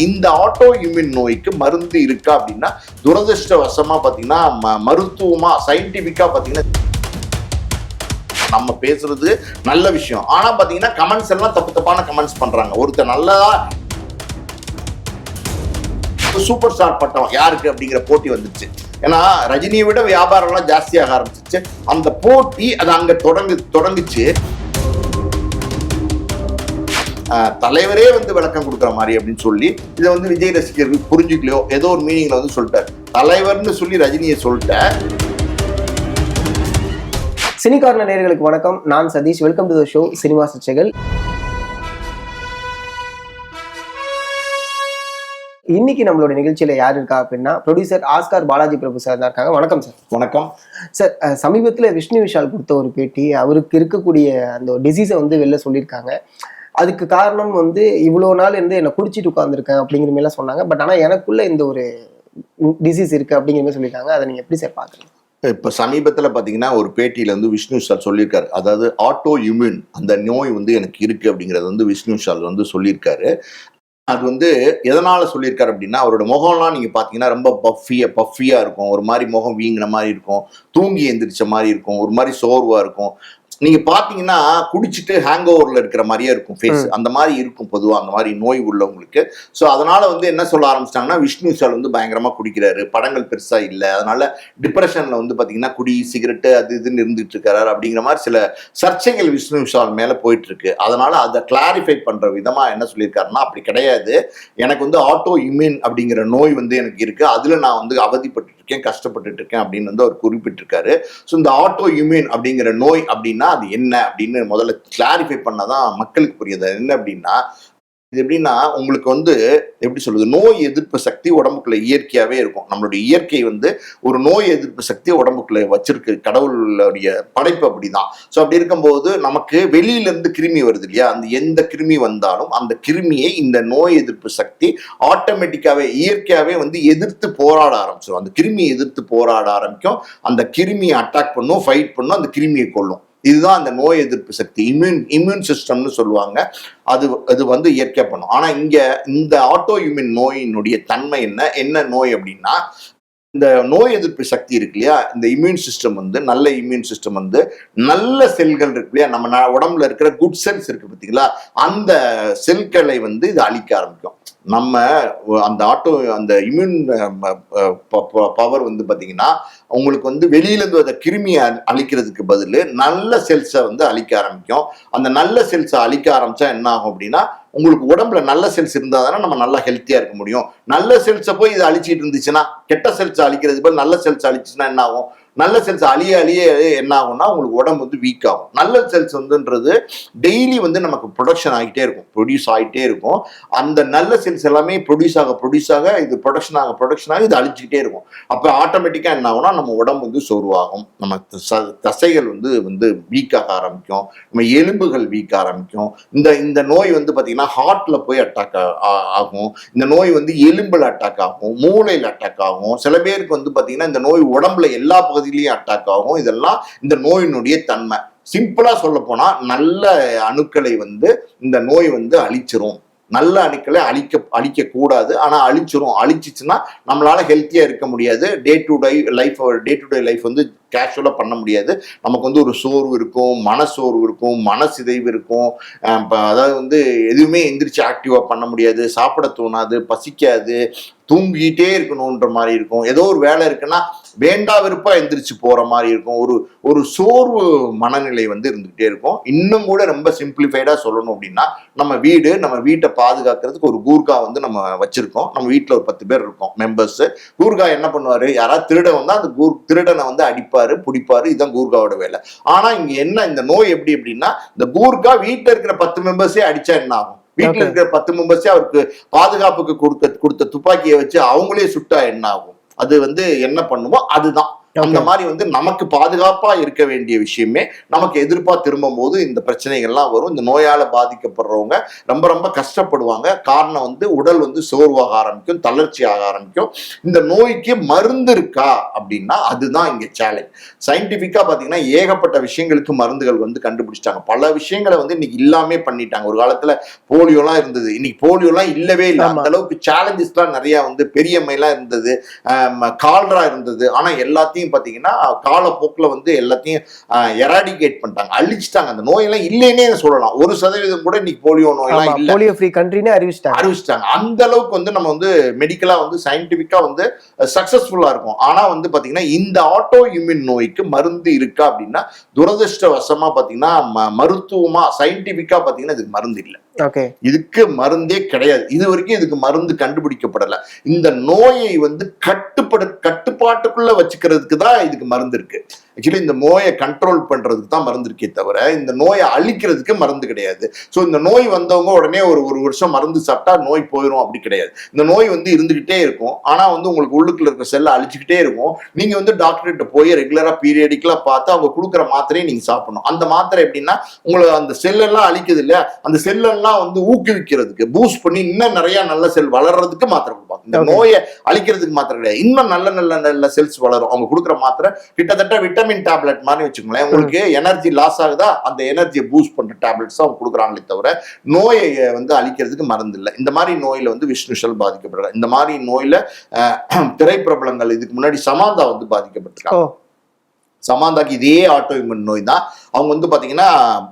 இந்த auto immune நோய்க்கு மருந்து இருக்கா அப்படின்னா துரதிருஷ்டவசமா பாத்தீங்கன்னா மருத்துவமா சயின்டிபிக்கா பாத்தீங்கன்னா நம்ம பேசுறது நல்ல விஷயம். ஆனா பாத்தீங்கன்னா கமெண்ட்ஸ் எல்லாம் தப்பான கமெண்ட்ஸ் பண்றாங்க. ஒருத்தர் நல்லா சூப்பர் ஸ்டார் பட்டம் யாருக்கு அப்படிங்கிற போட்டி வந்துச்சு. ஏன்னா ரஜினியை விட வியாபாரம் எல்லாம் ஜாஸ்தியாக ஆரம்பிச்சிச்சு. அந்த போட்டி அது அங்க தொடங்குச்சு. தலைவரே விளக்கம் கொடுக்குற மாதிரி அப்படின்னு சொல்லி இதை விஜய் ரசிகர்கள் புரிஞ்சுக்கலையோ ஏதோ ஒரு மீனிங்ல சொல்லிட்டார். தலைவர்னு சொல்லி ரஜினியை சொல்லிட்டார். சினிகார்னர் நேயர்களுக்கு வணக்கம். நான் Sathish. Welcome to the show cinema சர்ச்சைகள். இன்னைக்கு நம்மளோட நிகழ்ச்சியில யார் இருக்கா அப்படின்னா producer Oscar Balaji Prabhu sir தான் இருக்காங்க. வணக்கம் சார். வணக்கம் சார். சமீபத்துல விஷ்ணு விஷால் கொடுத்த ஒரு பேட்டி, அவருக்கு இருக்கக்கூடிய அந்த டிசீஸை வெளில சொல்லியிருக்காங்க. அதுக்கு காரணம் இவ்வளோ நாள் என்னை குடிச்சிட்டு உட்காந்துருக்கேன் அப்படிங்கிற மாதிரிலாம் சொன்னாங்க. பட் ஆனால் எனக்குள்ள இந்த ஒரு டிசீஸ் இருக்கு அப்படிங்கிற மாதிரி சொல்லியிருக்காங்க. அதை நீங்க எப்படி சார் பாக்குறீங்க? இப்ப சமீபத்துல பாத்தீங்கன்னா ஒரு பேட்டியில விஷ்ணு விஷால் சொல்லியிருக்காரு. அதாவது ஆட்டோ இம்யூன் அந்த நோய் எனக்கு இருக்கு அப்படிங்கறது விஷ்ணு விஷால் சொல்லியிருக்காரு. அது எதனால சொல்லியிருக்காரு அப்படின்னா, அவரோட முகம்லாம் நீங்க பாத்தீங்கன்னா ரொம்ப பஃபியா இருக்கும். ஒரு மாதிரி முகம் வீங்கின மாதிரி இருக்கும், தூங்கி எந்திரிச்ச மாதிரி இருக்கும், ஒரு மாதிரி சோர்வா இருக்கும். நீங்க பாத்தீங்கன்னா குடிச்சிட்டு ஹேங் ஓவர்ல இருக்கிற மாதிரியே இருக்கும் ஃபேஸ். அந்த மாதிரி இருக்கும் பொதுவா அந்த மாதிரி நோய் உள்ளவங்களுக்கு. ஸோ அதனால என்ன சொல்ல ஆரம்பிச்சிட்டாங்கன்னா, விஷ்ணு விஷால் பயங்கரமா குடிக்கிறாரு, படங்கள் பெருசா இல்லை, அதனால டிப்ரெஷன்ல பாத்தீங்கன்னா குடி சிகரெட்டு அது இதுன்னு இருந்துட்டு இருக்காரு அப்படிங்கிற மாதிரி சில சர்ச்சைகள் விஷ்ணு விஷால் மேல போயிட்டு இருக்கு. அதனால அதை கிளாரிஃபை பண்ற விதமா என்ன சொல்லியிருக்காருன்னா, அப்படி கிடையாது, எனக்கு ஆட்டோ இம்யூன் அப்படிங்கிற நோய் எனக்கு இருக்கு, அதுல நான் அவதிப்பட்டு இருக்கேன், கஷ்டப்பட்டு இருக்கேன் அப்படின்னு அவர் குறிப்பிட்டிருக்காரு. ஸோ இந்த ஆட்டோ இம்யூன் அப்படிங்கிற நோய் அப்படின்னா அது என்ன அப்படின்னு முதல்ல கிளாரிஃபை பண்ணாதான் மக்களுக்கு புரியுது. என்ன அப்படின்னா, இது எப்படின்னா உங்களுக்கு எப்படி சொல்றது, நோய் எதிர்ப்பு சக்தி உடம்புக்குள்ள இயற்கையாவே இருக்கும். நம்மளுடைய இயற்கை ஒரு நோய் எதிர்ப்பு சக்தி உடம்புக்குள்ள வச்சிருக்கு. கடவுளுடைய படைப்பு அப்படிதான். ஸோ அப்படி இருக்கும்போது நமக்கு வெளியில இருந்து கிருமி வருது இல்லையா, அந்த எந்த கிருமி வந்தாலும் அந்த கிருமியை இந்த நோய் எதிர்ப்பு சக்தி ஆட்டோமேட்டிக்காவே இயற்கையாவே எதிர்த்து போராட ஆரம்பிச்சிடும். அந்த கிருமியை எதிர்த்து போராட ஆரம்பிக்கும். அந்த கிருமியை அட்டாக் பண்ணும், ஃபைட் பண்ணும், அந்த கிருமியை கொல்லும். இதுதான் அந்த நோய் எதிர்ப்பு சக்தி, இம்யூன் சிஸ்டம்னு சொல்லுவாங்க. அது இயற்கையா பண்ணும். ஆனா இந்த ஆட்டோ இம்யூன் நோயினுடைய தன்மை என்ன நோய் அப்படின்னா, இந்த நோய் எதிர்ப்பு சக்தி இருக்கு இல்லையா, இந்த இம்யூன் சிஸ்டம் நல்ல இம்யூன் சிஸ்டம் நல்ல செல்கள் இருக்கு இல்லையா, நம்ம உடம்புல இருக்கிற குட் செல்ஸ் இருக்கு பார்த்தீங்களா, அந்த செல்களை இது அழிக்க ஆரம்பிக்கும். நம்ம அந்த இம்யூன் பவர் பாத்தீங்கன்னா உங்களுக்கு வெளியில இருந்து அந்த கிருமியை அழிக்கிறதுக்கு பதில் நல்ல செல்ஸை அழிக்க ஆரம்பிக்கும். அந்த நல்ல செல்ஸை அழிக்க ஆரம்பிச்சா என்ன ஆகும் அப்படின்னா, உங்களுக்கு உடம்புல நல்ல செல்ஸ் இருந்தா தானே நம்ம நல்லா ஹெல்த்தியா இருக்க முடியும். நல்ல செல்ஸை போய் இதை அழிச்சிட்டு இருந்துச்சுன்னா, கெட்ட செல்ஸ் அழிக்கிறது போய் நல்ல செல்ஸ் அழிச்சுன்னா என்ன ஆகும்? நல்ல செல்ஸ் அழிய என்ன ஆகும்னா உங்களுக்கு உடம்பு வீக் ஆகும். நல்ல செல்ஸ் டெய்லி நமக்கு ப்ரொடக்ஷன் ஆகிட்டே இருக்கும், ப்ரொடியூஸ் ஆகிட்டே இருக்கும். அந்த நல்ல செல்ஸ் எல்லாமே ப்ரொடியூஸ் ஆக இது ப்ரொடக்ஷன் ஆக இது அழிச்சுக்கிட்டே இருக்கும். அப்போ ஆட்டோமேட்டிக்கா என்ன ஆகும்னா நம்ம உடம்பு சோர்வாகும், நம்ம தசைகள் வீக் ஆக ஆரம்பிக்கும், நம்ம எலும்புகள் வீக் ஆரம்பிக்கும். இந்த நோய் பாத்தீங்கன்னா ஹார்ட்ல போய் அட்டாக் ஆகும். இந்த நோய் எலும்புல அட்டாக் ஆகும், மூளையில அட்டாக் ஆகும். சில பேருக்கு பாத்தீங்கன்னா இந்த நோய் உடம்புல எல்லா பகுதியிலையும் அட்டாக் ஆகும். இதெல்லாம் இந்த நோயினுடைய தன்மை. சிம்பிளா சொல்ல போனா நல்ல அணுக்களை இந்த நோய் அழிச்சிரும். நல்ல அணுக்களை அழிக்க கூடாது, ஆனா அழிச்சிரும். அழிச்சிச்சுன்னா நம்மளால ஹெல்த்தியா இருக்க முடியாது. டே டு டே லைஃப் கேஷுவலா பண்ண முடியாது. நமக்கு ஒரு சோர்வு இருக்கும், மனசோர்வு இருக்கும், மனசிதைவு இருக்கும். அதாவது எதுவுமே எந்திரிச்சு ஆக்டிவா பண்ண முடியாது, சாப்பிட தோணாது, பசிக்காது, தூங்கிட்டே இருக்கணும்ன்ற மாதிரி இருக்கும். ஏதோ ஒரு வேலை இருக்குன்னா வேண்டா வெறுப்பா எந்திரிச்சு போற மாதிரி இருக்கும். ஒரு சோர்வு மனநிலை இருந்துகிட்டே இருக்கும். இன்னும் கூட ரொம்ப சிம்பிளிஃபைடா சொல்லணும் அப்படின்னா, நம்ம வீட்டை பாதுகாக்கிறதுக்கு ஒரு கூர்கா நம்ம வச்சிருக்கோம். நம்ம வீட்டுல ஒரு 10 பேர் இருக்கோம் மெம்பர்ஸ். கூர்கா என்ன பண்ணுவாரு, யாராவது திருடன் வந்தா அந்த திருடனை அடிப்பாரு, பிடிப்பாரு. இதுதான் கூர்காவோட வேலை. ஆனா இங்க என்ன, இந்த நோய் எப்படி அப்படின்னா, இந்த கூர்கா வீட்டுல இருக்கிற 10 மெம்பர்ஸே அடிச்சா என்ன ஆகும்? வீட்டுல இருக்கிற 10 மெம்பர்ஸே அவருக்கு பாதுகாப்புக்கு கொடுத்த துப்பாக்கியை வச்சு அவங்களே சுட்டா என்ன ஆகும்? அது என்ன பண்ணுமோ அதுதான். அந்த மாதிரி வந்து நமக்கு பாதுகாப்பா இருக்க வேண்டிய விஷயமே நமக்கு எதிர்ப்பா திரும்பும் போது இந்த பிரச்சனைகள்லாம் வரும். இந்த நோயால பாதிக்கப்படுறவங்க ரொம்ப ரொம்ப கஷ்டப்படுவாங்க. காரணம் வந்து உடல் வந்து சோர்வாக ஆரம்பிக்கும், தளர்ச்சி ஆக ஆரம்பிக்கும். இந்த நோய்க்கு மருந்து இருக்கா அப்படின்னா அதுதான் இங்க சேலஞ்ச். சயின்டிபிக்கா பாத்தீங்கன்னா ஏகப்பட்ட விஷயங்களுக்கு மருந்துகள் வந்து கண்டுபிடிச்சிட்டாங்க. பல விஷயங்களை வந்து இன்னைக்கு இல்லாமே பண்ணிட்டாங்க. ஒரு காலத்துல போலியோலாம் இருந்தது, இன்னைக்கு போலியோலாம் இல்லவே இல்லை. அந்த அளவுக்கு சேலஞ்சஸ்லாம் நிறைய வந்து பெரியம்மைலாம் இருந்தது, கால்ரா இருந்தது. ஆனா எல்லாத்தையும் பாத்தீங்கன்னா காலப்போக்கில் வந்து எல்லாத்தையும் எராடிகேட் பண்ணிட்டாங்க, அழிச்சிட்டாங்க. அந்த நோயெல்லாம் இல்லைன்னே சொல்லலாம். 1% கூட இன்னைக்கு போலியோ நோயெல்லாம் இல்ல, போலியோ ஃப்ரீ கண்ட்ரின்னு அறிவிச்சிட்டாங்க. அந்த அளவுக்கு வந்து நம்ம வந்து மெடிக்கலா வந்து சயின்டிபிக்கா வந்து சக்சஸ்ஃபுல்லா இருக்கும். ஆனா வந்து பாத்தீங்கன்னா இந்த ஆட்டோ இம்யூன் நோய்க்கு மருந்து இருக்கா அப்படின்னா துரதிருஷ்டவசமா பாத்தீங்கன்னா மருத்துவமா சயின்டிபிக்கா பாத்தீங்கன்னா இதுக்கு மருந்து இல்லை. இதுக்கு மருந்தே கிடையாது. இது வரைக்கும் இதுக்கு மருந்து கண்டுபிடிக்கப்படல. இந்த நோயை வந்து கட்டுப்பாட்டுக்குள்ள வச்சுக்கிறதுக்கு தான் இதுக்கு மருந்து இருக்கு. ஆக்சுவலி இந்த நோயை கண்ட்ரோல் பண்றதுக்கு தான் மருந்து இருக்கே தவிர இந்த நோயை அழிக்கிறதுக்கு மருந்து கிடையாது. ஸோ இந்த நோய் வந்தவங்க உடனே ஒரு வருஷம் மருந்து சாப்பிட்டா நோய் போயிடும் அப்படி கிடையாது. இந்த நோய் வந்து இருந்துகிட்டே இருக்கும். ஆனா வந்து உங்களுக்கு உள்ளுக்குள்ள இருக்க செல்லை அழிச்சுக்கிட்டே இருக்கும். நீங்க வந்து டாக்டர்கிட்ட போய் ரெகுலரா பீரியடிக்கலா பார்த்து அவங்க கொடுக்குற மாத்திரையை நீங்க சாப்பிடணும். அந்த மாத்திரை எப்படின்னா உங்களை அந்த செல்லெல்லாம் அழிக்குது இல்லையா, அந்த செல்லெல்லாம் வந்து ஊக்குவிக்கிறதுக்கு பூஸ்ட் பண்ணி இன்னும் நிறைய நல்ல செல் வளர்றதுக்கு மாத்திரை கொடுப்பாங்க. இந்த நோயை அழிக்கிறதுக்கு மாத்திரை கிடையாது, இன்னும் நல்ல நல்ல நல்ல செல்ஸ் வளரும். அவங்க கொடுக்குற மாத்திரை கிட்டத்தட்ட விட்டமின் டேப்லெட் மாதிரி வச்சுக்கோங்களேன். உங்களுக்கு எனர்ஜி லாஸ் ஆகுதா, அந்த எனர்ஜியை பூஸ்ட் பண்ற டேப்லெட்ஸ் அவங்க கொடுக்குறாங்களே தவிர நோயை வந்து அழிக்கிறதுக்கு மருந்து இல்லை. இந்த மாதிரி நோயில வந்து விஷ்ணுஷல் பாதிக்கப்படுறாங்க. இந்த மாதிரி நோயில திரைப்பிரபலங்கள் இதுக்கு முன்னாடி சமாந்தா வந்து பாதிக்கப்பட்டிருக்காங்க. சமாந்தாக்கு இதே ஆட்டோ இம்யூன் நோய் தான். அவங்க வந்து பாத்தீங்கன்னா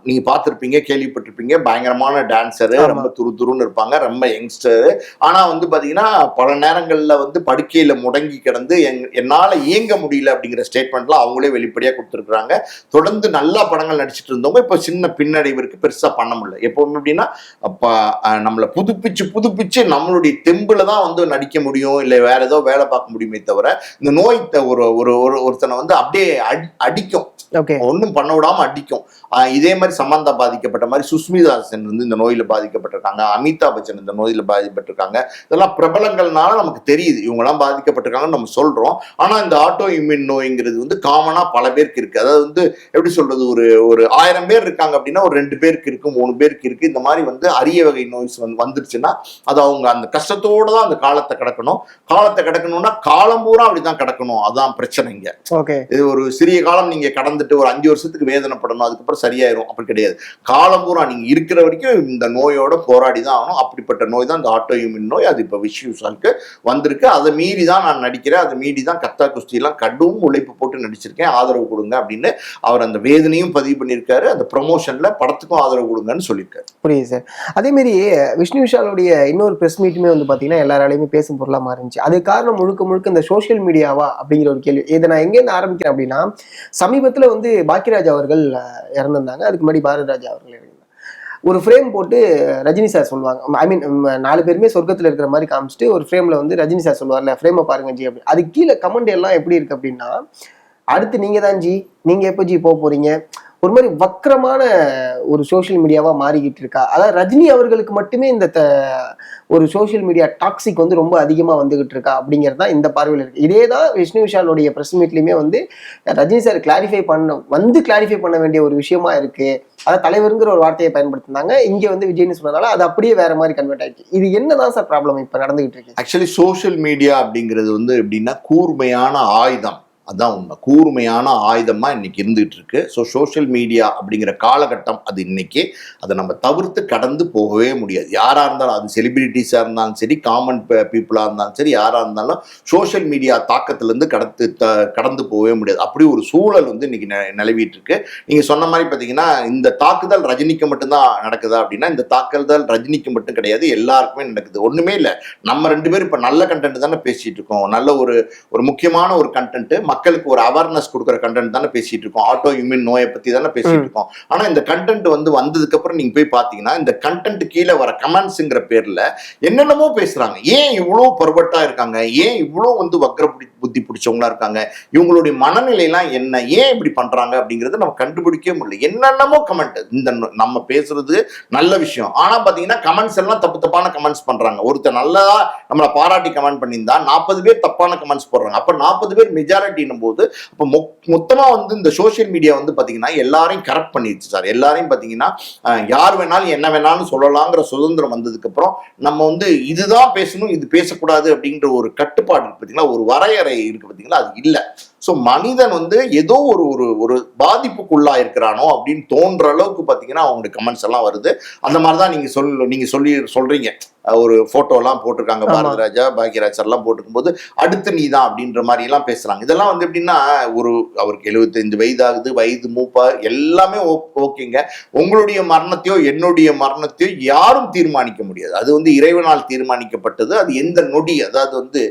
நீங்க பார்த்திருப்பீங்க, கேள்விப்பட்டிருப்பீங்க, பயங்கரமான டான்சரு, ரொம்ப துருன்னு இருப்பாங்க, ரொம்ப யங்ஸ்டரு. ஆனா வந்து பாத்தீங்கன்னா பல நேரங்கள்ல வந்து படுக்கையில முடங்கி கிடந்து என்னால இயங்க முடியல அப்படிங்கிற ஸ்டேட்மெண்ட்லாம் அவங்களே வெளிப்படையா கொடுத்துருக்காங்க. தொடர்ந்து நல்லா படங்கள் நடிச்சிட்டு இருந்தவங்க இப்ப சின்ன பின்னடைவு இருக்கு, பெருசா பண்ண முடியல. எப்பவுமே அப்படின்னா அப்ப நம்மளை புதுப்பிச்சு நம்மளுடைய தெம்புல தான் வந்து நடிக்க முடியும், இல்லை வேற ஏதோ வேலை பார்க்க முடியுமே தவிர இந்த நோய் ஒருத்தனை வந்து அப்படியே அடிக்கும், ஒன்னும் பண்ண விடாம அடிக்கும். இதே மாதிரி சமந்தா பாதிக்கப்பட்ட மாதிரி சுஷ்மிதா சென் வந்து இந்த நோயில பாதிக்கப்பட்டிருக்காங்க, அமிதாப் பச்சன் இந்த நோயில பாதிக்கப்பட்டிருக்காங்க. இதெல்லாம் பிரபலங்கள்னால நமக்கு தெரியுது இவங்க எல்லாம் பாதிக்கப்பட்டிருக்காங்கன்னு நம்ம சொல்றோம். ஆனா இந்த ஆட்டோ இம்யூன் நோய்ங்கிறது வந்து காமனா பல பேருக்கு இருக்கு. அதாவது வந்து எப்படி சொல்றது, ஒரு 1000 பேர் இருக்காங்க அப்படின்னா ஒரு 2 பேருக்கு இருக்கு, 3 பேருக்கு இருக்கு. இந்த மாதிரி வந்து அரிய வகை நோய்ஸ் வந்துருச்சுன்னா அது அவங்க அந்த கஷ்டத்தோட தான் அந்த காலத்தை கடக்கணும்னா காலம் பூரா அப்படிதான் கடக்கணும். அதான் பிரச்சனைங்க. இது ஒரு சிறிய காலம் நீங்க கடந்துட்டு ஒரு 5 வருஷத்துக்கு வேதனைப்படணும், அதுக்கப்புறம் சரியாயிரும் அப்படி கிடையாது. காலம் பூரா நீங்க இருக்கிற வரைக்கும் இந்த நோயோட போராடி தான் ஆகணும். அப்படிப்பட்ட நோய் தான் இந்த ஆட்டோ இம்யூன் நோய். அது இப்ப விஷ்ணுஷாலுக்கு வந்திருக்கு. அதை மீறி தான் நான் நடிக்கிறேன், அதை மீறி தான் கத்தா குஸ்தி எல்லாம் கடும் உழைப்பு போட்டு நடிச்சிருக்கேன், ஆதரவு கொடுங்க அப்படின்னு அவர் அந்த வேதனையும் பதிவு பண்ணியிருக்காரு. அந்த ப்ரமோஷன்ல படத்துக்கும் ஆதரவு கொடுங்கன்னு சொல்லியிருக்காரு. புரியுது சார். அதே மாதிரி விஷ்ணு விஷாலுடைய இன்னொரு பிரஸ் மீட்டுமே வந்து பாத்தீங்கன்னா எல்லாராலையுமே பேசும் பொருளா மாறிச்சு. அது காரணம் முழுக்க இந்த சோசியல் மீடியாவா அப்படிங்கிற ஒரு கேள்வி. இதை நான் எங்கேருந்து ஆரம்பிக்கிறேன் அப்படின்னா, சமீபத்துல வந்து பாக்கியராஜ் அவர்கள் இறந்திருந்தாங்க. அதுக்கு முன்னாடி பாரதிராஜா அவர்கள் இறந்தாங்க. ஒரு ஃப்ரேம் போட்டு ரஜினி சார் சொல்லுவாங்க, ஐ மீன் 4 பேருமே சொர்க்கத்துல இருக்கிற மாதிரி காமிச்சிட்டு ஒரு ஃப்ரேம்ல வந்து ரஜினி சார் சொல்லுவார்ல, ஃப்ரேமை பாருங்க ஜி அப்படி. அது கீழே கமெண்ட் எல்லாம் எப்படி இருக்கு அப்படின்னா, அடுத்து நீங்க தான் ஜி, நீங்க எப்போ ஜி போறீங்க, ஒரு மாதிரி வக்கரமான ஒரு சோசியல் மீடியாவா மாறிக்கிட்டு இருக்கா. அதாவது ரஜினி அவர்களுக்கு மட்டுமே இந்த ஒரு சோசியல் மீடியா டாக்ஸிக் வந்து ரொம்ப அதிகமா வந்துகிட்டு இருக்கா அப்படிங்கிறது தான் இந்த பார்வையில் இருக்கு. இதே தான் விஷ்ணு விஷாலுடைய பிரஸ் மீட்லயுமே வந்து ரஜினி சார் கிளாரிஃபை பண்ண வேண்டிய ஒரு விஷயமா இருக்கு. அதாவது தலைவருங்கிற ஒரு வார்த்தையை பயன்படுத்தினாங்க, இங்க வந்து விஜய்னு சொன்னதால அது அப்படியே வேற மாதிரி கன்வெர்ட் ஆயிடுச்சு. இது என்னதான் சார் ப்ராப்ளம் இப்ப நடந்துகிட்டு இருக்கு? ஆக்சுவலி சோசியல் மீடியா அப்படிங்கிறது வந்து எப்படின்னா கூர்மையான ஆயுதம். அதான் உண்மை, கூர்மையான ஆயுதமா இன்னைக்கு இருந்துகிட்டு இருக்கு. ஸோ சோசியல் மீடியா அப்படிங்கிற காலகட்டம் அது இன்னைக்கு. அதை நம்ம தவிர்த்து கடந்து போகவே முடியாது. யாராக இருந்தாலும், அது செலிபிரிட்டிஸாக இருந்தாலும் சரி, காமன் பீப்புளாக இருந்தாலும் சரி, யாராக இருந்தாலும் சோசியல் மீடியா தாக்கத்திலேருந்து கடந்து போகவே முடியாது. அப்படி ஒரு சூழல் வந்து இன்னைக்கு நிலவிட்டு இருக்கு. நீங்கள் சொன்ன மாதிரி பார்த்தீங்கன்னா இந்த தாக்குதல் ரஜினிக்கு மட்டும்தான் நடக்குதா அப்படின்னா, இந்த தாக்குதல் ரஜினிக்கு மட்டும் கிடையாது, எல்லாருக்குமே நடக்குது. ஒன்றுமே இல்லை, நம்ம 2 பேரும் இப்போ நல்ல கண்டென்ட் தானே பேசிட்டு இருக்கோம். நல்ல ஒரு முக்கியமான ஒரு கண்டென்ட், மக்களுக்கு ஒரு அவேர்னஸ் கொடுக்குற கண்டென்ட் தானே பேசிட்டு இருக்கோம். ஆட்டோ இம்யூன் நோயை பத்தி தானே பேசிட்டு இருக்கோம். ஆனா இந்த கண்டென்ட் வந்ததுக்கு அப்புறம் நீங்க போய் பாத்தீங்கன்னா இந்த கண்டென்ட் கீழே வர கமெண்ட்ஸ்ங்கிற பேர்ல என்னென்னமோ பேசுறாங்க. ஏன் இவ்வளவு பர்வட்டா இருக்காங்க, ஏன் இவ்வளவு வக்ர புத்தி பிடிச்சவங்களா இருக்காங்க, இவங்களுடைய மனநிலை எல்லாம் என்ன, ஏன் இப்படி பண்றாங்க அப்படிங்கறத நம்ம கண்டுபிடிக்கவே முடியல. என்னென்னமோ கமெண்ட், இந்த நம்ம பேசுறது நல்ல விஷயம், ஆனா பாத்தீங்கன்னா கமெண்ட்ஸ் எல்லாம் தப்பான கமெண்ட்ஸ் பண்றாங்க. ஒருத்தர் நல்லா நம்மளை பாராட்டி கமெண்ட் பண்ணியிருந்தா 40 பேர் தப்பான கமெண்ட்ஸ் போடுறாங்க. அப்ப 40 பேர் மெஜாரிட்டி அப்படின்னும் போது இப்போ மொத்தமா வந்து இந்த சோசியல் மீடியா வந்து பாத்தீங்கன்னா எல்லாரையும் கரெக்ட் பண்ணிடுச்சு சார். எல்லாரையும் பாத்தீங்கன்னா யார் வேணாலும் என்ன வேணாலும் சொல்லலாங்கிற சுதந்திரம் வந்ததுக்கு அப்புறம் நம்ம வந்து இதுதான் பேசணும், இது பேசக்கூடாது அப்படிங்கிற ஒரு கட்டுப்பாடு பார்த்தீங்களா, ஒரு வரையறை இருக்கு பார்த்தீங்களா, அது இல்லை. ஸோ மனிதன் வந்து ஏதோ ஒரு ஒரு ஒரு பாதிப்புக்குள்ளா இருக்கிறானோ அப்படின்னு தோன்ற அளவுக்கு பார்த்தீங்கன்னா அவங்களுடைய கமெண்ட்ஸ் எல்லாம் வருது. அந்த மாதிரி தான் நீங்க சொல்றீங்க. ஒரு போட்டோ எல்லாம் போட்டிருக்காங்க, பாரதி ராஜா பாக்யராஜ் சார் எல்லாம் போட்டிருக்கும் போது அடுத்து நீ தான் அப்படின்ற மாதிரி எல்லாம் பேசுறாங்க. இதெல்லாம் வந்து எப்படின்னா அவருக்கு 75 வயது ஆகுது, வயது மூப்பா எல்லாமே ஓகேங்க. உங்களுடைய மரணத்தையோ என்னுடைய மரணத்தையோ யாரும் தீர்மானிக்க முடியாது. அது வந்து இறைவனால் தீர்மானிக்கப்பட்டது. அது எந்த நொடி, அதாவது வந்து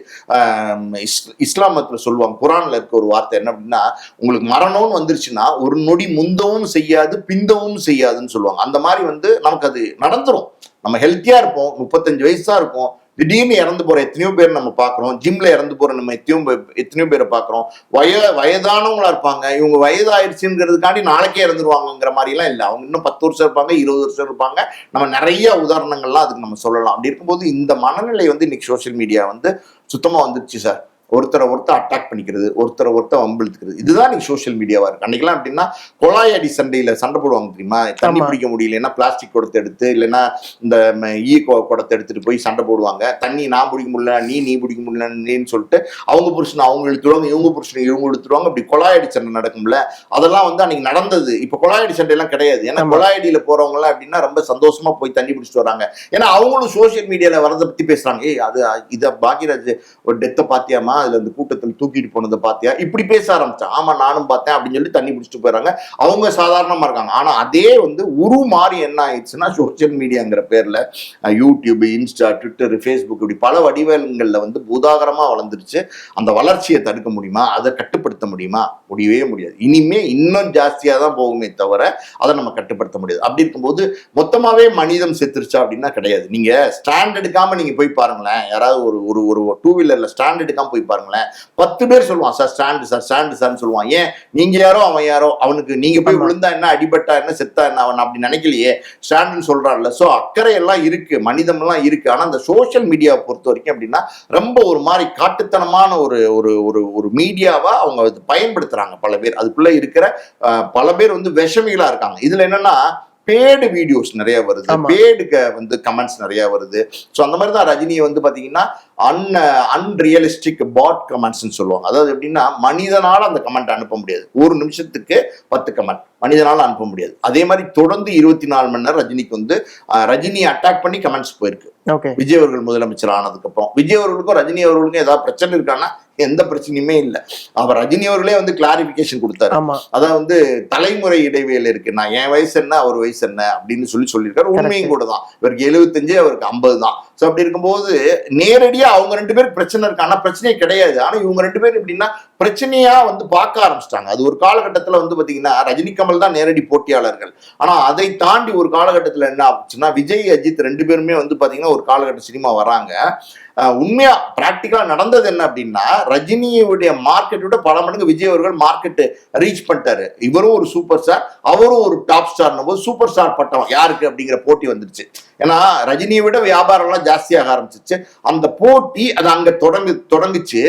இஸ்லாமத்துல சொல்லுவாங்க, குரான்ல இருக்க ஒரு வார்த்தை என்ன அப்படின்னா, உங்களுக்கு மரணம்னு வந்துருச்சுன்னா ஒரு நொடி முந்தவும் செய்யாது பிந்தவும் செய்யாதுன்னு சொல்லுவாங்க. அந்த மாதிரி வந்து நமக்கு அது நடந்துரும். நம்ம ஹெல்த்தியா இருப்போம், 35 வயசு தான் இருக்கும், திடீர்னு இறந்து போற எத்தனையோ பேர் நம்ம பாக்குறோம். ஜிம்ல இறந்து போற நம்ம எத்தனையோ பேரை பாக்குறோம். வயதானவங்களா இருப்பாங்க, இவங்க வயதாயிருச்சுங்கிறதுக்காண்டி நாளைக்கே இறந்துருவாங்கிற மாதிரி எல்லாம் இல்லை. அவங்க இன்னும் 10 வருஷம் இருப்பாங்க, 20 வருஷம் இருப்பாங்க. நம்ம நிறைய உதாரணங்கள்லாம் அதுக்கு நம்ம சொல்லலாம். அப்படி இருக்கும்போது இந்த மனநிலை வந்து இன்னைக்கு சோசியல் மீடியா வந்து சுத்தமா வந்துருச்சு சார். ஒருத்தரை அட்டாக் பண்ணிக்கிறது, ஒருத்தரை வம்பிழுத்துக்கிறது, இதுதான் நீங்க சோசியல் மீடியாவா இருக்கு. அன்னைக்கெல்லாம் அப்படின்னா கொலாய் அடி சண்டையில சண்டை போடுவாங்க தெரியுமா, தண்ணி பிடிக்க முடியலன்னா பிளாஸ்டிக் குடத்தை எடுத்து, இல்லைன்னா இந்த குடத்தை எடுத்துட்டு போய் சண்டை போடுவாங்க. தண்ணி நான் பிடிக்க முடியல, நீ பிடிக்க முடியலன்னு சொல்லிட்டு அவங்க புருஷனை அவங்க இழுத்துருவாங்க, இவங்க புருஷனை இவங்க இழுத்துருவாங்க. அப்படி கொலாய் அடி சண்டை நடக்கும்ல, அதெல்லாம் வந்து அன்னைக்கு நடந்தது. இப்ப கொலாய் அடி சண்டை எல்லாம் கிடையாது. ஏன்னா கொலாய் அடியில போறவங்க எல்லாம் அப்படின்னா ரொம்ப சந்தோஷமா போய் தண்ணி பிடிச்சிட்டு வராங்க. ஏன்னா அவங்களும் சோசியல் மீடியால வரதை பத்தி பேசுறாங்க. இத பாக்யராஜ் ஒரு டெத்தை பாத்தியாமா, அதுல அந்த கூட்டத்தில் தூக்கிட்டு போனதை பாத்தியா, இப்படி பேச ஆரம்பிச்சான். ஆமா நானும் பார்த்தேன் அப்படின்னு சொல்லி தண்ணி பிடிச்சிட்டு போயிடறாங்க. அவங்க சாதாரணமா இருக்காங்க. ஆனா அதே வந்து மாறி என்ன ஆயிடுச்சுன்னா சோசியல் மீடியாங்கிற பேர்ல யூடியூப், இன்ஸ்டா, ட்விட்டர், ஃபேஸ்புக் இப்படி பல வடிவங்கள்ல வந்து பூதாகரமா வளர்ந்துருச்சு. அந்த வளர்ச்சியை தடுக்க முடியுமா, அதை கட்டுப்படுத்த முடியுமா? முடியவே முடியாது. இனிமே இன்னும் ஜாஸ்தியா தான் போகுமே தவிர அதை நம்ம கட்டுப்படுத்த முடியாது. அப்படி இருக்கும்போது மொத்தமாவே மனிதம் செத்துருச்சா அப்படின்னா கிடையாது. நீங்க ஸ்டாண்ட் எடுக்காம நீங்க போய் பாருங்களேன். யாராவது ஒரு டூ வீலர்ல ஸ்டாண்ட் எடுக்காம போய் பாருங்களேன், 10 பேர் சொல்லுவான் சார் ஸ்டாண்டு சார்னு சொல்லுவான். ஏன் நீங்க யாரோ அவன் யாரோ, அவனுக்கு நீங்க போய் விழுந்தா என்ன, அடிபட்டா என்ன, செத்தா என்ன, அவன் அப்படி நினைக்கலையே ஸ்டாண்டுன்னு சொல்றான்ல. சோ அக்கறை எல்லாம் இருக்கு, மனிதம் எல்லாம் இருக்கு. ஆனா அந்த சோசியல் மீடியாவை பொறுத்த வரைக்கும் அப்படின்னா ரொம்ப ஒரு மாதிரி காட்டுத்தனமான ஒரு மீடியாவா அவங்க பயன்படுத்துறாங்க பல பேர். அதுக்குள்ள இருக்கிற பல பேர் வந்து விஷமிகளா இருக்காங்க. இதுல என்னன்னா பேடு வீடியோஸ் நிறைய வருது, பேடுக்கு வந்து கமெண்ட்ஸ் நிறைய வருது. ஸோ அந்த மாதிரி தான் ரஜினியை வந்து பாத்தீங்கன்னா அன்ரியலிஸ்டிக் பாட் கமெண்ட்ஸ்ன்னு சொல்லுவாங்க. அதாவது எப்படின்னா மனிதனால அந்த கமெண்ட் அனுப்ப முடியாது. ஒரு நிமிஷத்துக்கு 10 கமெண்ட் மனிதனால அனுப்ப முடியாது. அதே மாதிரி தொடர்ந்து 24 மணி நேரம் ரஜினிக்கு வந்து ரஜினியை அட்டாக் பண்ணி கமெண்ட்ஸ் போயிருக்கு. விஜய் அவர்கள் முதலமைச்சர் ஆனதுக்கு அப்புறம் விஜய் அவர்களுக்கும் ரஜினி அவர்களுக்கும் ஏதாவது பிரச்சனை இருக்கான்னா எந்த பிரச்சனையுமே இல்லை. அவர் ரஜினி அவர்களே வந்து கிளாரிபிகேஷன் கொடுத்தாரு. அதான் வந்து தலைமுறை இடைவேளை இருக்கு, நான் என் வயசு என்ன அவர் வயசு என்ன அப்படின்னு சொல்லியிருக்காரு. உண்மையும் கூட தான். இவருக்கு 75, அவருக்கு 50 தான். ஸோ அப்படி இருக்கும்போது நேரடியா அவங்க 2 பேருக்கு பிரச்சனை இருக்கு, ஆனா பிரச்சனையே கிடையாது. ஆனா இவங்க 2 பேரும் எப்படின்னா பிரச்சனையா வந்து பார்க்க ஆரம்பிச்சிட்டாங்க. அது ஒரு காலகட்டத்துல வந்து பாத்தீங்கன்னா ரஜினி கமல் தான் நேரடி போட்டியாளர்கள். ஆனா அதை தாண்டி ஒரு காலகட்டத்துல என்ன ஆச்சுன்னா விஜய், அஜித் 2 பேருமே வந்து பாத்தீங்கன்னா ஒரு காலகட்ட சினிமா வராங்க. உண்மையா பிராக்டிக்கலா நடந்தது என்ன அப்படின்னா ரஜினியுடைய மார்க்கெட் விட பல மடங்கு விஜய் அவர்கள் மார்க்கெட் ரீச் பண்ணிட்டாரு. இவரும் ஒரு சூப்பர் ஸ்டார், அவரும் ஒரு டாப் ஸ்டார் போது சூப்பர் ஸ்டார் பட்டம் யாருக்கு அப்படிங்கிற போட்டி வந்துருச்சு. ஏன்னா ரஜினியை விட வியாபாரம் எல்லாம் ஜாஸ்தியாக ஆரம்பிச்சிச்சு. அந்த போட்டி அது அங்க தொடங்குச்சு.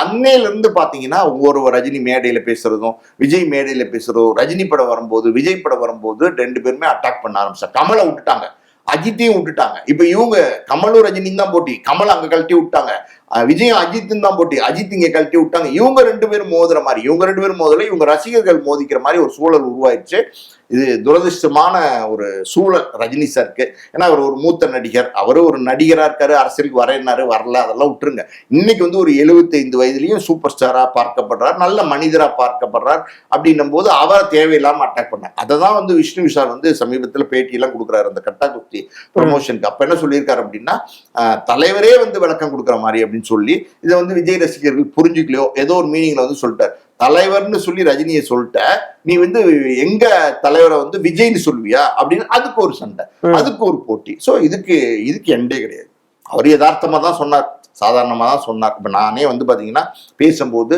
அன்னையில இருந்து பாத்தீங்கன்னா ஒரு ரஜினி மேடையில பேசுறதும், விஜய் மேடையில பேசுறதும், ரஜினி படம் வரும்போது, விஜய் படம் வரும்போது 2 பேருமே அட்டாக் பண்ண ஆரம்பிச்சாங்க. கமலை விட்டுட்டாங்க, அஜித்தையும் விட்டுட்டாங்க. இப்ப இவங்க கமலும் ரஜினியும் தான் போட்டி, கமல் அங்க கழட்டி விட்டாங்க. விஜயும் அஜித்தும் தான் போட்டி, அஜித் இங்க கழட்டி விட்டாங்க. இவங்க 2 பேரும் மோதுற மாதிரி, இவங்க 2 பேரும் மோதல இவங்க ரசிகர்கள் மோதிக்கிற மாதிரி ஒரு சூழல் உருவாயிடுச்சு. இது துரதிருஷ்டமான ஒரு சூழல் ரஜினி சாருக்கு. ஏன்னா அவர் ஒரு மூத்த நடிகர், அவரும் ஒரு நடிகரா இருக்காரு, அரசியலுக்கு வரேன்னாரு, வரல, அதெல்லாம் விட்டுருங்க. இன்னைக்கு வந்து ஒரு 75 வயதுலயும் சூப்பர் ஸ்டாரா பார்க்கப்படுறார், நல்ல மனிதரா பார்க்கப்படுறார். அப்படின்னும் போது அவரை தேவையில்லாம அட்டாக் பண்ணார். அதை தான் வந்து விஷ்ணு விஷால் வந்து சமீபத்துல பேட்டியெல்லாம் கொடுக்குறாரு அந்த கட்டா குஸ்தி ப்ரமோஷனுக்கு. அப்ப என்ன சொல்லியிருக்காரு அப்படின்னா தலைவரே வந்து விளக்கம் கொடுக்குற மாதிரி அப்படின்னு சொல்லி இதை வந்து விஜய் ரசிகர்கள் புரிஞ்சுக்கலையோ ஏதோ ஒரு மீனிங்ல வந்து சொல்லிட்டார். தலைவர்னு சொல்லி ரஜினியை சொல்லிட்ட, நீ வந்து எங்க தலைவரை வந்து விஜய்னு சொல்லுவியா அப்படின்னு அதுக்கு ஒரு சண்டை, அதுக்கு ஒரு போட்டி. ஸோ இதுக்கு எண்டே கிடையாது. அவர் யதார்த்தமா தான் சொன்னார், சாதாரணமா தான் சொன்னார். இப்ப நானே வந்து பாத்தீங்கன்னா பேசும்போது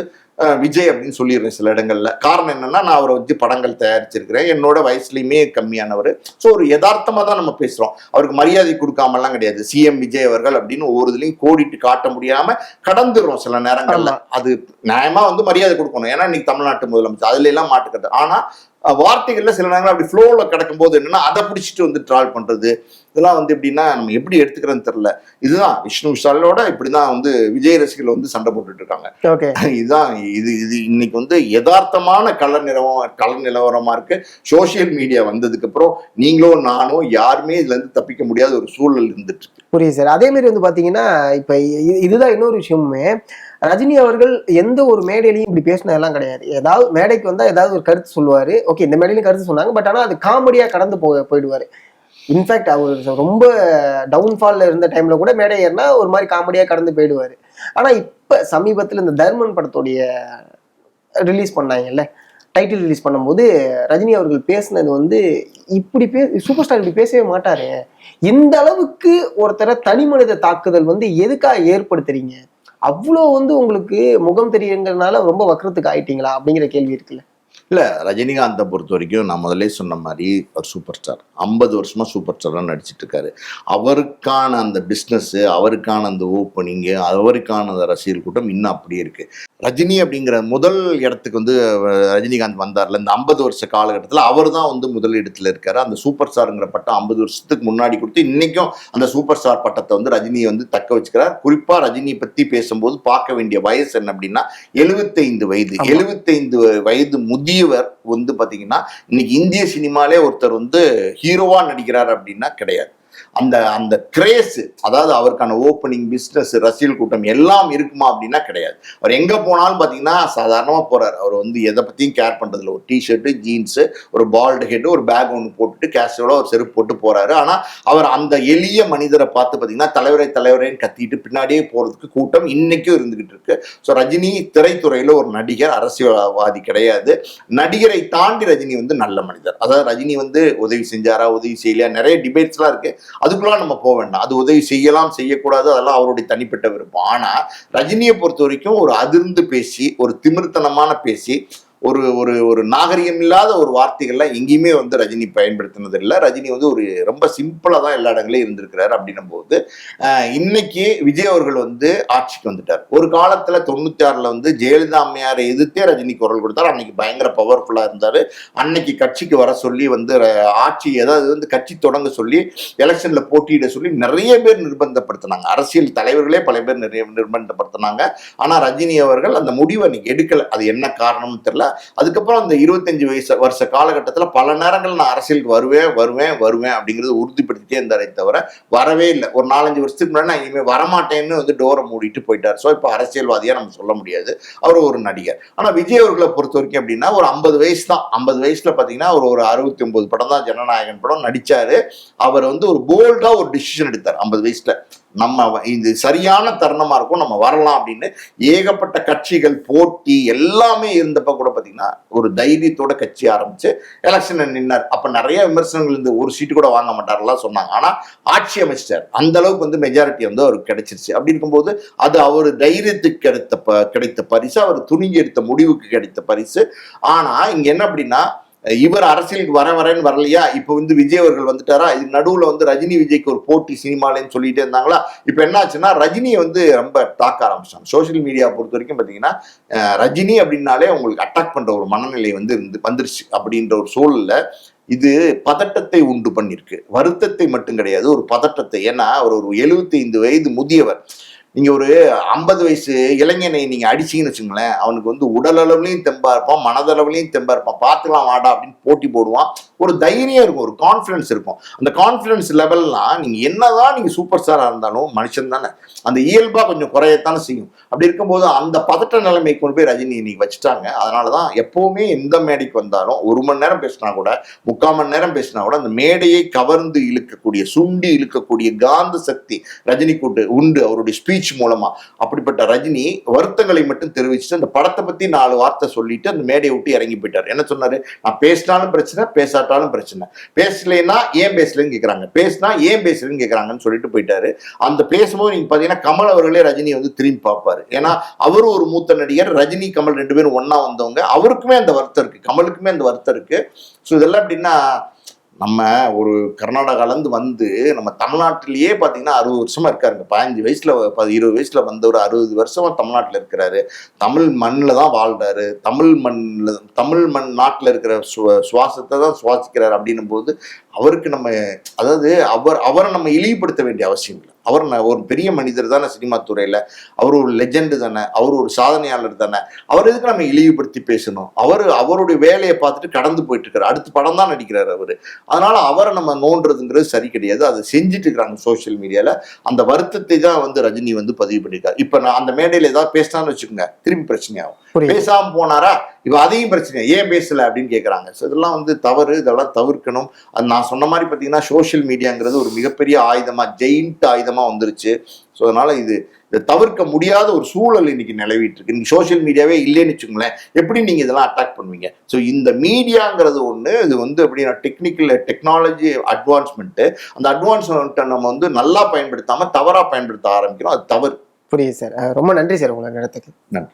விஜய் அப்படின்னு சொல்லிடுறேன் சில இடங்கள்ல. காரணம் என்னன்னா, நான் அவரை வச்சு படங்கள் தயாரிச்சிருக்கிறேன், என்னோட வயசுலயுமே கம்மியானவர். ஸோ ஒரு யதார்த்தமா தான் நம்ம பேசுறோம், அவருக்கு மரியாதை கொடுக்காமலாம் கிடையாது. சிஎம் விஜய் அவர்கள் அப்படின்னு ஒவ்வொரு இதுலையும் கோடிட்டு காட்ட முடியாம கடந்துடுறோம் சில நேரங்கள்ல. அது நியாயமா வந்து மரியாதை கொடுக்கணும், ஏன்னா இன்னைக்கு தமிழ்நாட்டு முதலமைச்சர், அதுல எல்லாம் மாட்டுக்கிறது. ஆனா வார்த்தைகள்ல சில நேரங்கள் அப்படி ஃப்ளோவில் கிடக்கும் போது என்னன்னா அதை பிடிச்சிட்டு வந்து ட்ரால் பண்றது, இதெல்லாம் வந்து எப்படின்னா நம்ம எப்படி எடுத்துக்கிறேன்னு தெரியல. இதுதான் விஷ்ணு விஷாலோட இப்படிதான் வந்து விஜய் ரசிகர்கள் வந்து சண்டை போட்டுட்டு இருக்காங்க. இதுதான் இது இன்னைக்கு வந்து யதார்த்தமான கள நிலவரமா இருக்கு. சோசியல் மீடியா வந்ததுக்கு அப்புறம் நீங்களோ நானோ யாருமே இதுல இருந்து தப்பிக்க முடியாத ஒரு சூழல் இருந்துட்டு இருக்கு. புரியுது சார். அதே மாதிரி வந்து பாத்தீங்கன்னா இப்ப இதுதான் இன்னொரு விஷயமுமே, ரஜினி அவர்கள் எந்த ஒரு மேடையிலையும் இப்படி பேசினதெல்லாம் கிடையாது. ஏதாவது மேடைக்கு வந்தா ஏதாவது ஒரு கருத்து சொல்லுவாரு, ஓகே இந்த மேடையிலும் கருத்து சொன்னாங்க, பட் ஆனா அது காமெடியா கடந்து போயிடுவாரு. இன்ஃபேக்ட் அவர் ரொம்ப டவுன்ஃபால்ல இருந்த டைம்ல கூட மேடை ஏறினா ஒரு மாதிரி காமெடியா கடந்து போயிடுவாரு. ஆனா இப்ப சமீபத்துல இந்த தர்மன் படத்துடைய ரிலீஸ் பண்ணாங்கல்ல, டைட்டில் ரிலீஸ் பண்ணும்போது ரஜினி அவர்கள் பேசினது வந்து இப்படி சூப்பர் ஸ்டார் இப்படி பேசவே மாட்டாரு, இந்த அளவுக்கு ஒருத்தர தனி மனித தாக்குதல் வந்து எதுக்காக ஏற்படுத்துறீங்க, அவ்வளோ வந்து உங்களுக்கு முகம் தெரியுங்கிறதுனால ரொம்ப வக்கரத்துக்கு ஆயிட்டீங்களா அப்படிங்கிற கேள்வி இருக்குல்ல. இல்ல, ரஜினிகாந்தை பொறுத்த வரைக்கும் நான் முதல்ல சொன்ன மாதிரி ஒரு சூப்பர் ஸ்டார், 50 வருஷமா சூப்பர் ஸ்டாராக நடிச்சிட்டு இருக்காரு. அவருக்கான அந்த பிஸ்னஸ், அவருக்கான அந்த ஓப்பனிங்கு, அவருக்கான அந்த ரசிகர் கூட்டம் இன்னும் அப்படியே இருக்கு. ரஜினி அப்படிங்கிற முதல் இடத்துக்கு வந்து ரஜினிகாந்த் வந்தார்ல, இந்த 50 வருஷ காலகட்டத்தில் அவர் தான் வந்து முதல் இடத்துல இருக்காரு. அந்த சூப்பர் ஸ்டாருங்கிற பட்டம் 50 வருஷத்துக்கு முன்னாடி கொடுத்து இன்னைக்கும் அந்த சூப்பர் ஸ்டார் பட்டத்தை வந்து ரஜினியை வந்து தக்க வச்சுக்கிறார். குறிப்பா ரஜினியை பத்தி பேசும்போது பார்க்க வேண்டிய வயசு என்ன அப்படின்னா 75 வயது. 75 வயது முதியவர் வந்து பாத்தீங்கன்னா இன்னைக்கு இந்திய சினிமாலே ஒருத்தர் வந்து ஹீரோவா நடிக்கிறார் அப்படின்னா கிடையாது. அந்த அந்த கிரேஸ், அதாவது அவருக்கான ஓப்பனிங், பிஸ்னஸ், ரசிகர் கூட்டம் எல்லாம் இருக்குமா அப்படின்னா கிடையாது. அவர் எங்க போனாலும் பாத்தீங்கன்னா சாதாரணமா போறாரு. அவர் வந்து எதை பத்தியும் கேர் பண்றதுல, ஒரு டிஷர்ட், ஜீன்ஸ், ஒரு பால்டு ஹெட், ஒரு பேக் ஒன்று போட்டுட்டு கேஷுவலா ஒரு செருப்பு போட்டு போறாரு. ஆனா அவர் அந்த எளிய மனிதரை பார்த்து பாத்தீங்கன்னா தலைவரைன்னு கத்திட்டு பின்னாடியே போறதுக்கு கூட்டம் இன்னைக்கும் இருந்துகிட்டு இருக்கு. ஸோ ரஜினி திரைத்துறையில ஒரு நடிகர், அரசியல்வாதி கிடையாது. நடிகரை தாண்டி ரஜினி வந்து நல்ல மனிதர். அதாவது ரஜினி வந்து உதவி செஞ்சாரா, உதவி செய்யலையா, நிறைய டிபேட்ஸ்லாம் இருக்கு. அதுக்குள்ள நம்ம போக வேண்டாம். அது உதவி செய்யலாம், செய்யக்கூடாது, அதெல்லாம் அவருடைய தனிப்பட்ட விருப்பம். ஆனா ரஜினியை பொறுத்த வரைக்கும் ஒரு அதிர்ந்து பேசி, ஒரு திமிர்த்தனமான பேசி, ஒரு ஒரு ஒரு நாகரிகம் இல்லாத ஒரு வார்த்தைகள்லாம் எங்கேயுமே வந்து ரஜினி பயன்படுத்தினது இல்லை. ரஜினி வந்து ஒரு ரொம்ப சிம்பிளா தான் எல்லா இடங்களையும் இருந்திருக்கிறாரு. அப்படின்னும் போது இன்னைக்கு விஜய் அவர்கள் வந்து ஆட்சிக்கு வந்துட்டார். ஒரு காலத்துல 96ல வந்து ஜெயலலிதா அம்மையாரை எதிர்த்தே ரஜினி குரல் கொடுத்தார். அன்னைக்கு பயங்கர பவர்ஃபுல்லா இருந்தாரு. அன்னைக்கு கட்சிக்கு வர சொல்லி வந்து ஆட்சி, ஏதாவது வந்து கட்சி தொடங்க சொல்லி, எலெக்ஷன்ல போட்டியிட சொல்லி நிறைய பேர் நிர்பந்தப்படுத்தினாங்க. அரசியல் தலைவர்களே பல பேர் நிறைய நிர்பந்தப்படுத்தினாங்க. ஆனா ரஜினி அவர்கள் அந்த முடிவை அன்னைக்கு எடுக்கல. அது என்ன காரணம்னு தெரியல. அதுக்கப்புறம் அந்த 25 வருஷ காலகட்டத்தில் பல நேரங்கள் நான் அரசியலுக்கு வருவேன் அப்படிங்கிறது உறுதிப்படுத்திட்டே இருந்தாரே தவிர வரவே இல்லை. ஒரு 4-5 வருஷத்துக்கு முன்னாடி நான் இனிமேல் வரமாட்டேன்னு வந்து டோரை மூடிட்டு போயிட்டார். ஸோ இப்போ அரசியல்வாதியா நம்ம சொல்ல முடியாது, அவர் ஒரு நடிகர். ஆனால் விஜய் அவர்களை பொறுத்த வரைக்கும் அப்படின்னா ஒரு 50 வயசு தான். 50 வயசுல பார்த்தீங்கன்னா ஒரு 69 படம் தான் ஜனநாயகன் படம் நடிச்சாரு. அவர் வந்து ஒரு போல்டா ஒரு டிசிஷன் எடுத்தார் 50 வயசுல. நம்ம இது சரியான தருணமா இருக்கும், நம்ம வரலாம் அப்படின்னு. ஏகப்பட்ட கட்சிகள், போட்டி எல்லாமே இருந்தப்ப கூட பாத்தீங்கன்னா ஒரு தைரியத்தோட கட்சி ஆரம்பிச்சு எலெக்ஷன்ல நின்னார். அப்ப நிறைய விமர்சனங்கள் இருந்து ஒரு சீட்டு கூட வாங்க மாட்டாரெல்லாம் சொன்னாங்க. ஆனா ஆட்சி அமைச்சார். அந்த அளவுக்கு வந்து மெஜாரிட்டி வந்து அவருக்கு கிடைச்சிருச்சு. அப்படி இருக்கும்போது அது அவர் தைரியத்துக்கு கிடைத்த பரிசு, அவர் துணிஞ்சு எடுத்த முடிவுக்கு கிடைத்த பரிசு. ஆனா இங்க என்ன அப்படின்னா, இவர் அரசியலுக்கு வரேன்னு வரலையா, இப்ப வந்து விஜய் அவர்கள் வந்துட்டாரா, இது நடுவுல வந்து ரஜினி விஜய்க்கு ஒரு போட்டி சினிமாலன்னு சொல்லிட்டே இருந்தாங்களா. இப்ப என்ன ஆச்சுன்னா ரஜினியை வந்து ரொம்ப தாக்க ஆரம்பிச்சாங்க. சோசியல் மீடியா பொறுத்த வரைக்கும் பாத்தீங்கன்னா ரஜினி அப்படின்னாலே உங்களுக்கு அட்டாக் பண்ற ஒரு மனநிலை வந்து வந்துருச்சு. அப்படின்ற ஒரு சூழல்ல இது பதட்டத்தை உண்டு பண்ணிருக்கு. வருத்தத்தை மட்டும் கிடையாது, ஒரு பதட்டத்தை. ஏன்னா அவர் ஒரு 75 வயது முதியவர். நீங்க ஒரு 50 வயசு இளைஞனை நீங்க அடிச்சீங்கன்னு வச்சுங்களேன், அவனுக்கு வந்து உடல் அளவுலையும் தெம்பா இருப்பான், மனதளவுலையும் தெம்பா இருப்பான். பார்த்துக்கலாம் வாடா அப்படின்னு போட்டி போடுவான். ஒரு தைரியம் இருக்கும், ஒரு கான்ஃபிடன்ஸ் இருக்கும். அந்த கான்ஃபிடன்ஸ் லெவல்லாம் நீங்க என்னதான் நீங்க சூப்பர் ஸ்டாரா இருந்தாலும் மனுஷன் தானே, அந்த இயல்பா கொஞ்சம் குறையத்தானே செய்யும். அப்படி இருக்கும்போது அந்த பதட்ட நிலைமை கொண்டு போய் ரஜினி இன்னைக்கு வச்சுட்டாங்க. அதனாலதான் எப்பவுமே எந்த மேடைக்கு வந்தாலும் 1 மணி நேரம் பேசினா கூட, 3/4 மணி நேரம் பேசினா கூட, அந்த மேடையை கவர்ந்து இழுக்கக்கூடிய, சுண்டி இழுக்கக்கூடிய காந்த சக்தி ரஜினிக்கு உண்டு. அவருடைய ஸ்பீச் ஸ்பீச் மூலமா. அப்படிப்பட்ட ரஜினி வருத்தங்களை மட்டும் தெரிவிச்சுட்டு அந்த படத்தை பத்தி 4 வார்த்தை சொல்லிட்டு அந்த மேடையை விட்டு இறங்கி போயிட்டார். என்ன சொன்னாரு? நான் பேசினாலும் பிரச்சனை, பேசாட்டாலும் பிரச்சனை. பேசலைன்னா ஏன் பேசலன்னு கேட்கறாங்க, பேசினா ஏன் பேசலன்னு கேட்கறாங்கன்னு சொல்லிட்டு போயிட்டாரு. அந்த பேசும்போது நீங்க பாத்தீங்கன்னா கமல் அவர்களே ரஜினி வந்து திரும்பி பார்ப்பாரு. ஏன்னா அவரும் ஒரு மூத்த நடிகர், ரஜினி கமல் 2 பேரும் ஒன்னா வந்தவங்க. அவருக்குமே அந்த வருத்தம் இருக்கு, கமலுக்குமே அந்த வருத்தம் இருக்கு. ஸோ இதெல்லாம் எப்படின்னா, நம்ம ஒரு கர்நாடகாலேருந்து வந்து நம்ம தமிழ்நாட்டிலேயே பார்த்தீங்கன்னா 60 வருஷமா இருக்காருங்க. 15 வயசுல 20 வயசுல வந்தவர் 60 வருஷமா தமிழ்நாட்டில் இருக்கிறாரு. தமிழ் மண்ணில் தான் வாழ்றாரு. தமிழ் மண் நாட்டில் இருக்கிற சுவாசத்தை தான் சுவாசிக்கிறார். அப்படின்னும் போது அவருக்கு நம்ம, அதாவது அவரை நம்ம இழிவுபடுத்த வேண்டிய அவசியம் இல்லை. அவர் ஒரு பெரிய மனிதர் தானே சினிமா துறையில. அவர் ஒரு லெஜெண்டு தானே, அவர் ஒரு சாதனையாளர் தானே. அவர் எதுக்கு நம்ம இழிவுபடுத்தி பேசணும்? அவருடைய வேலையை பார்த்துட்டு கடந்து போயிட்டு இருக்காரு. அடுத்த படம் தான் நடிக்கிறாரு அவரு. அதனால அவரை நம்ம நோன்றதுங்கிறது சரி கிடையாது. அதை செஞ்சுட்டு இருக்கிறாங்க சோசியல் மீடியால. அந்த வருத்தத்தை தான் வந்து ரஜினி வந்து பதிவு பண்ணியிருக்காரு. இப்ப நான் அந்த மேடையில ஏதாவது பேசினான்னு வச்சுக்கோங்க, திரும்பி பிரச்சனையாகும். பேசாம போனாரா, இவ அதையும் பிரச்சனை, ஏன் பேசல அப்படின்னு கேட்கறாங்க. ஸோ இதெல்லாம் வந்து தவறு, இதெல்லாம் தவிர்க்கணும். அது நான் சொன்ன மாதிரி பார்த்தீங்கன்னா சோசியல் மீடியாங்கிறது ஒரு மிகப்பெரிய ஆயுதமா, ஜெயிண்ட் ஆயுதமா வந்துருச்சு. ஸோ அதனால இதை தவிர்க்க முடியாத ஒரு சூழல் இன்னைக்கு நிலவிட்டு இருக்கு. நீங்க சோசியல் மீடியாவே இல்லைன்னு வச்சுக்கோங்களேன், எப்படி நீங்க இதெல்லாம் அட்டாக் பண்ணுவீங்க? ஸோ இந்த மீடியாங்கிறது ஒண்ணு, இது வந்து எப்படின்னா டெக்னாலஜி அட்வான்ஸ்மெண்ட். அந்த அட்வான்ஸ்மெண்ட்டை நம்ம வந்து நல்லா பயன்படுத்தாம தவறா பயன்படுத்த ஆரம்பிக்கிறோம். அது தவறு. புரியுது சார். ரொம்ப நன்றி சார் உங்களோட நேரத்துக்கு. நன்றி.